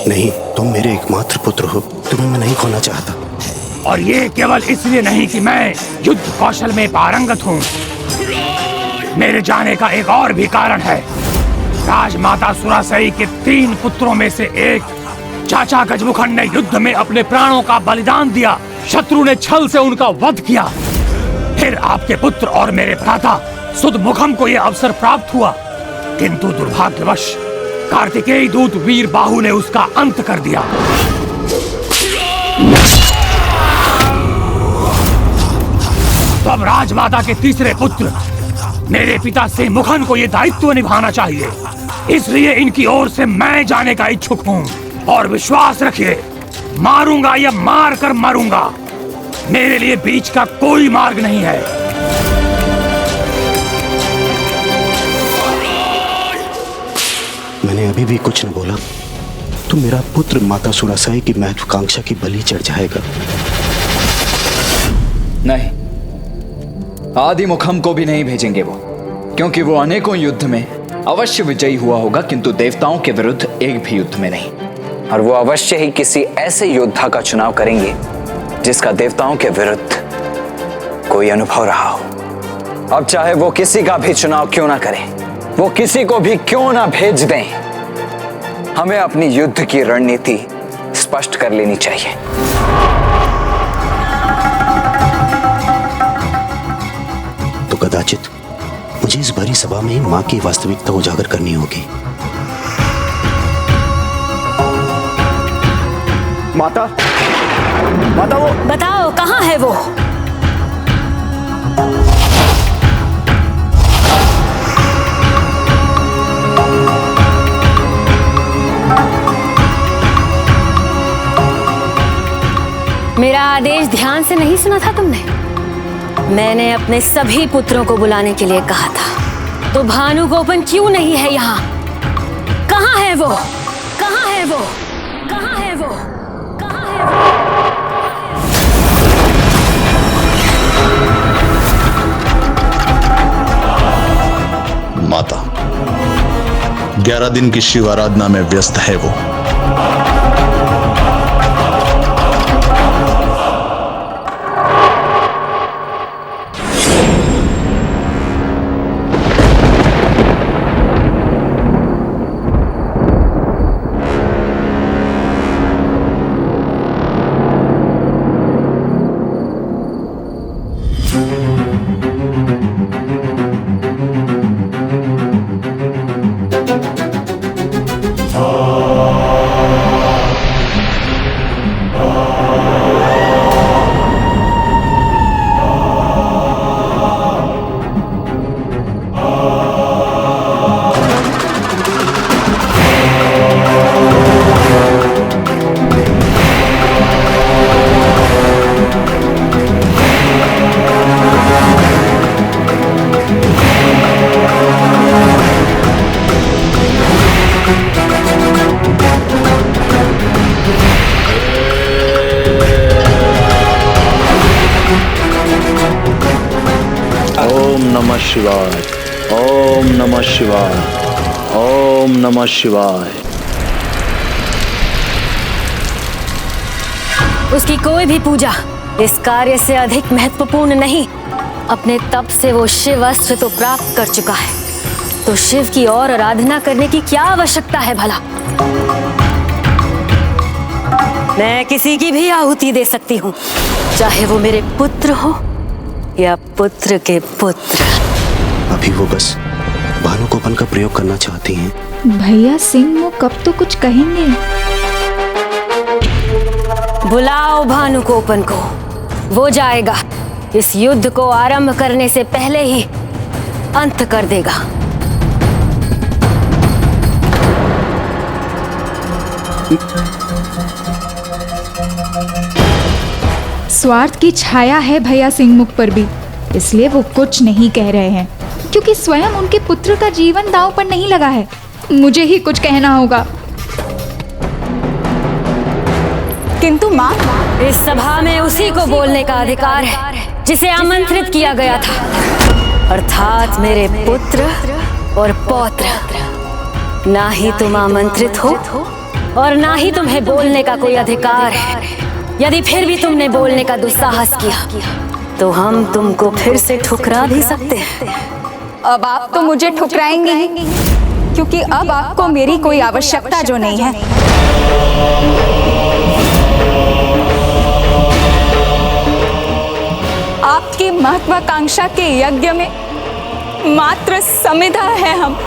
L: नहीं, तुम मेरे एकमात्र पुत्र हो, तुम्हें मैं नहीं खोना चाहता।
E: और ये केवल इसलिए नहीं कि मैं युद्ध कौशल में पारंगत हूँ, मेरे जाने का एक और भी कारण है। राजमाता सुरासई के 3 पुत्रों में से एक चाचा गजमुखन ने युद्ध में अपने प्राणों का बलिदान दिया। शत्रु ने छल से उनका वध किया। फिर आपके पुत्र और मेरे भ्राता सुदमुखम को यह अवसर प्राप्त हुआ, किंतु दुर्भाग्यवश कार्तिकेय दूत वीर बाहु ने उसका अंत कर दिया। तो अब राजमाता के तीसरे पुत्र मेरे पिता सिंहमुखन को यह दायित्व निभाना चाहिए, इसलिए इनकी ओर से मैं जाने का इच्छुक हूँ। और विश्वास रखिए, मारूंगा या मार कर मरूंगा, मेरे लिए बीच का कोई मार्ग नहीं है।
L: मैंने अभी भी कुछ न बोला तो मेरा पुत्र माता सुरासई की महत्वाकांक्षा की बलि चढ़ जाएगा।
M: नहीं, आदिमुखम को भी नहीं भेजेंगे वो, क्योंकि वो अनेकों युद्ध में अवश्य विजयी हुआ होगा, किंतु देवताओं के विरुद्ध एक भी युद्ध में नहीं। और वो अवश्य ही किसी ऐसे योद्धा का चुनाव करेंगे जिसका देवताओं के विरुद्ध कोई अनुभव रहा हो। अब चाहे वो किसी का भी चुनाव क्यों ना करें, वो किसी को भी क्यों ना भेज दें, हमें अपनी युद्ध की रणनीति स्पष्ट कर लेनी चाहिए।
L: तो कदाचित मुझे इस भरी सभा में ही मां की वास्तविकता उजागर करनी होगी।
I: माता, माता वो
C: बताओ कहाँ है वो? मेरा आदेश ध्यान से नहीं सुना था तुमने? मैंने अपने सभी पुत्रों को बुलाने के लिए कहा था, तो भानुगोपन क्यों नहीं है यहाँ? कहाँ है वो? कहाँ है वो? कहाँ है वो?
K: माता, 11 दिन की शिव आराधना में व्यस्त है वो। नमः शिवाय। ओम नमः शिवाय।
C: उसकी कोई भी पूजा इस कार्य से अधिक महत्वपूर्ण नहीं। अपने तप से वो शिव अस्त्र तो प्राप्त कर चुका है, तो शिव की और आराधना करने की क्या आवश्यकता है भला? मैं किसी की भी आहुति दे सकती हूँ, चाहे वो मेरे पुत्र हो या पुत्र के पुत्र।
L: अभी वो बस भानुकोपन का प्रयोग करना चाहती हैं।
A: भैया सिंह वो कब तो कुछ कहेंगे।
C: बुलाओ भानुकोपन को, वो जाएगा। इस युद्ध को आरंभ करने से पहले ही अंत कर देगा।
A: स्वार्थ की छाया है भैया सिंह मुख पर भी, इसलिए वो कुछ नहीं कह रहे हैं, क्योंकि स्वयं उनके पुत्र का जीवन दांव पर नहीं लगा है। मुझे ही कुछ कहना होगा।
C: किंतु माँ, इस सभा में उसी को बोलने का अधिकार है जिसे आमंत्रित किया गया था, अर्थात मेरे पुत्र और पौत्र। ना ही तुम आमंत्रित हो और ना ही तुम्हें बोलने का कोई अधिकार है। यदि फिर भी तुमने बोलने का दुस्साहस किया तो हम तुमको फिर से ठुकरा भी सकते हैं।
G: अब आप तो मुझे ठुकराएंगे ही, क्योंकि अब आपको मेरी कोई आवश्यकता जो नहीं है। आपकी महत्वाकांक्षा के यज्ञ में मात्र समिधा है हम।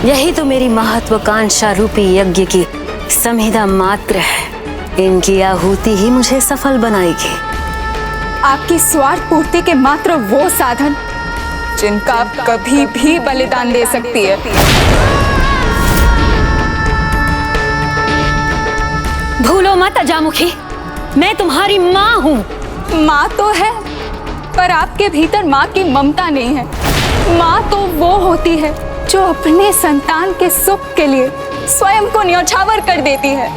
C: यही तो मेरी महत्वाकांक्षा रूपी यज्ञ की समिधा मात्र है। इनकी आहुति ही मुझे सफल बनाएगी।
G: आपकी स्वार्थ पूर्ति के मात्र वो साधन जिनका आप कभी भी बलिदान दे सकती है।
C: भूलो मत अजामुखी, मैं तुम्हारी माँ हूँ।
G: माँ तो है, पर आपके भीतर माँ की ममता नहीं है। माँ तो वो होती है जो अपने संतान के सुख के लिए स्वयं को न्यौछावर कर देती है,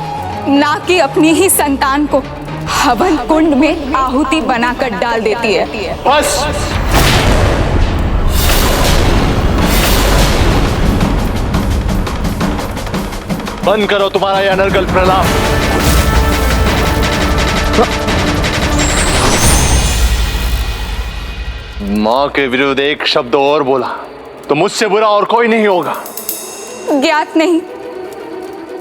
G: ना कि अपनी ही संतान को हवन कुंड में आहुति बनाकर डाल देती है।
K: बस। बंद करो तुम्हारा यह अनर्गल प्रलाप। माँ के विरुद्ध एक शब्द और बोला तो मुझसे बुरा और कोई नहीं होगा।
G: ज्ञात नहीं,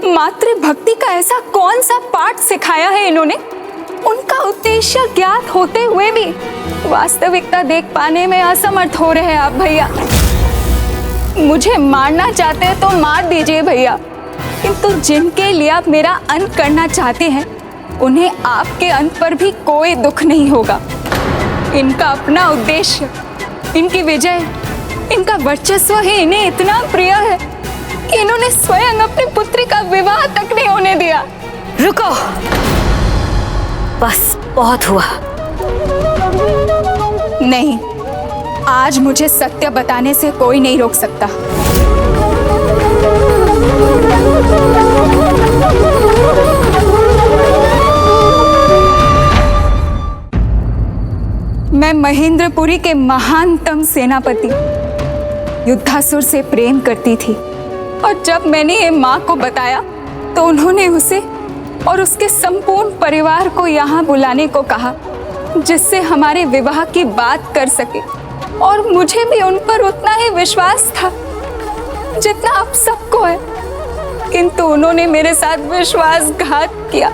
G: मातृभक्ति का ऐसा कौन सा पाठ सिखाया है इन्होंने? उनका उद्देश्य ज्ञात होते हुए भी वास्तविकता देख पाने में असमर्थ हो रहे हैं आप भैया। मुझे मारना चाहते हैं तो मार दीजिए भैया, किंतु जिनके लिए आप मेरा अंत करना चाहते हैं उन्हें आपके अंत पर भी कोई दुख नहीं होगा। इनका अपना उद्देश्य, इनकी विजय, इनका वर्चस्व ही इन्हें इतना प्रिय है कि इन्होंने स्वयं अपनी पुत्री का विवाह तक नहीं होने दिया।
C: रुको, बस बहुत हुआ।
G: नहीं, आज मुझे सत्य बताने से कोई नहीं रोक सकता। मैं महेंद्रपुरी के महानतम सेनापति युद्धासुर से प्रेम करती थी, और जब मैंने ये माँ को बताया तो उन्होंने उसे और उसके संपूर्ण परिवार को यहाँ बुलाने को कहा, जिससे हमारे विवाह की बात कर सके। और मुझे भी उन पर उतना ही विश्वास था जितना आप सबको है, किंतु उन्होंने मेरे साथ विश्वासघात किया,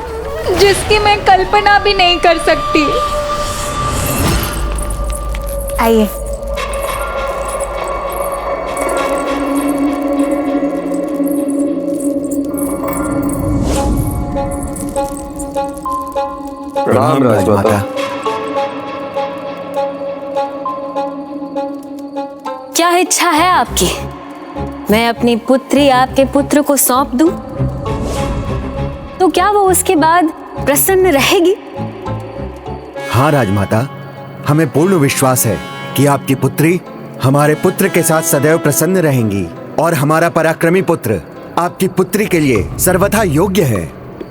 G: जिसकी मैं कल्पना भी नहीं कर सकती। आइए।
J: प्रणाम राजमाता।
C: क्या इच्छा है आपकी? मैं अपनी पुत्री आपके पुत्र को सौंप दूं? तो क्या वो उसके बाद प्रसन्न रहेगी?
J: हाँ राजमाता, हमें पूर्ण विश्वास है कि आपकी पुत्री हमारे पुत्र के साथ सदैव प्रसन्न रहेंगी, और हमारा पराक्रमी पुत्र आपकी पुत्री के लिए सर्वथा योग्य है,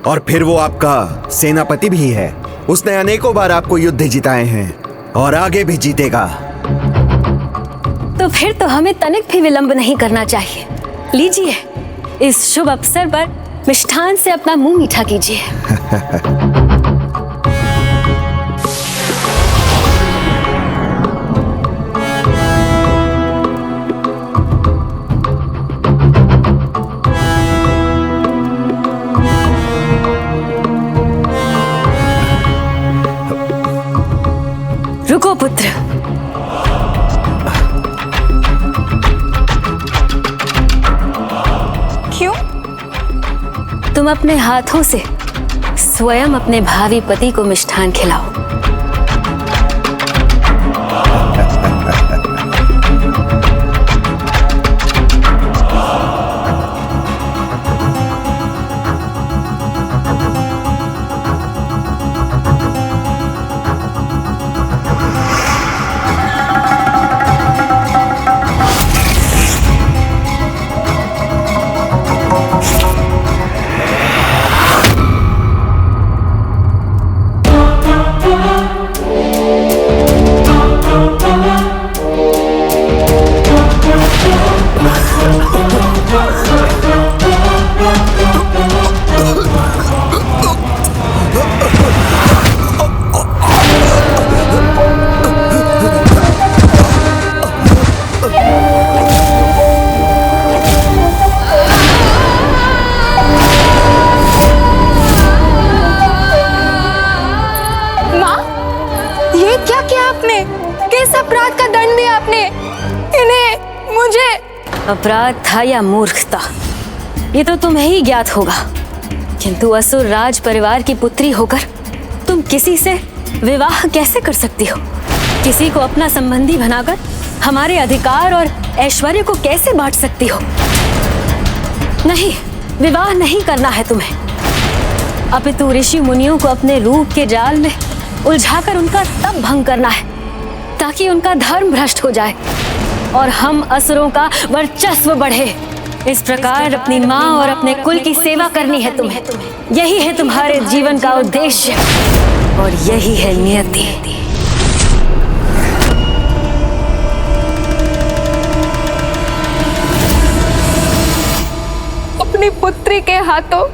J: और फिर वो आपका सेनापति भी है। उसने अनेकों बार आपको युद्ध जिताए हैं और आगे भी जीतेगा।
C: तो फिर तो हमें तनिक भी विलंब नहीं करना चाहिए। लीजिए, इस शुभ अवसर पर मिष्ठान से अपना मुंह मीठा कीजिए। रुको पुत्र,
G: क्यों?
C: तुम अपने हाथों से स्वयं अपने भावी पति को मिष्ठान खिलाओ। अपराध था या मूर्खता, ये तो तुम्हें ही ज्ञात होगा, किंतु असुर राज परिवार की पुत्री होकर तुम किसी से विवाह कैसे कर सकती हो? किसी को अपना संबंधी बनाकर हमारे अधिकार और ऐश्वर्य को कैसे बांट सकती हो? नहीं, विवाह नहीं करना है तुम्हें। अपितु ऋषि मुनियों को अपने रूप के जाल में उलझाकर उनका तप भंग करना है, ताकि उनका धर्म भ्रष्ट हो जाए और हम असुरों का वर्चस्व बढ़े। इस प्रकार अपनी माँ और अपने कुल की सेवा करनी है तुम्हें। यही है तुम्हारे जीवन का उद्देश्य और यही है नियति।
G: अपनी पुत्री के हाथों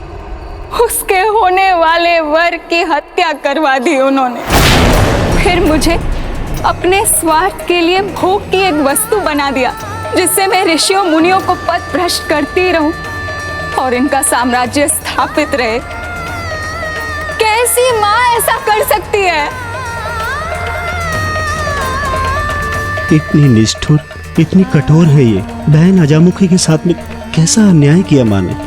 G: उसके होने वाले वर की हत्या करवा दी उन्होंने, फिर मुझे अपने स्वार्थ के लिए भोग की एक वस्तु बना दिया, जिससे मैं ऋषियों मुनियों को पथ भ्रष्ट करती रहूं और इनका साम्राज्य स्थापित रहे। कैसी माँ ऐसा कर सकती है?
I: इतनी निष्ठुर, इतनी कठोर है ये बहन अजामुखी के साथ में कैसा अन्याय किया माँ ने।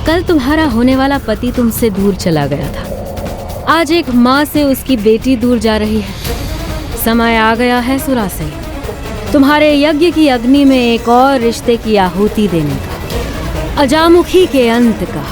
C: कल तुम्हारा होने वाला पति तुमसे दूर चला गया था। आज एक माँ से उसकी बेटी दूर जा रही है। समय आ गया है सुरासई, तुम्हारे यज्ञ की अग्नि में एक और रिश्ते की आहुति देने का, अजामुखी के अंत का।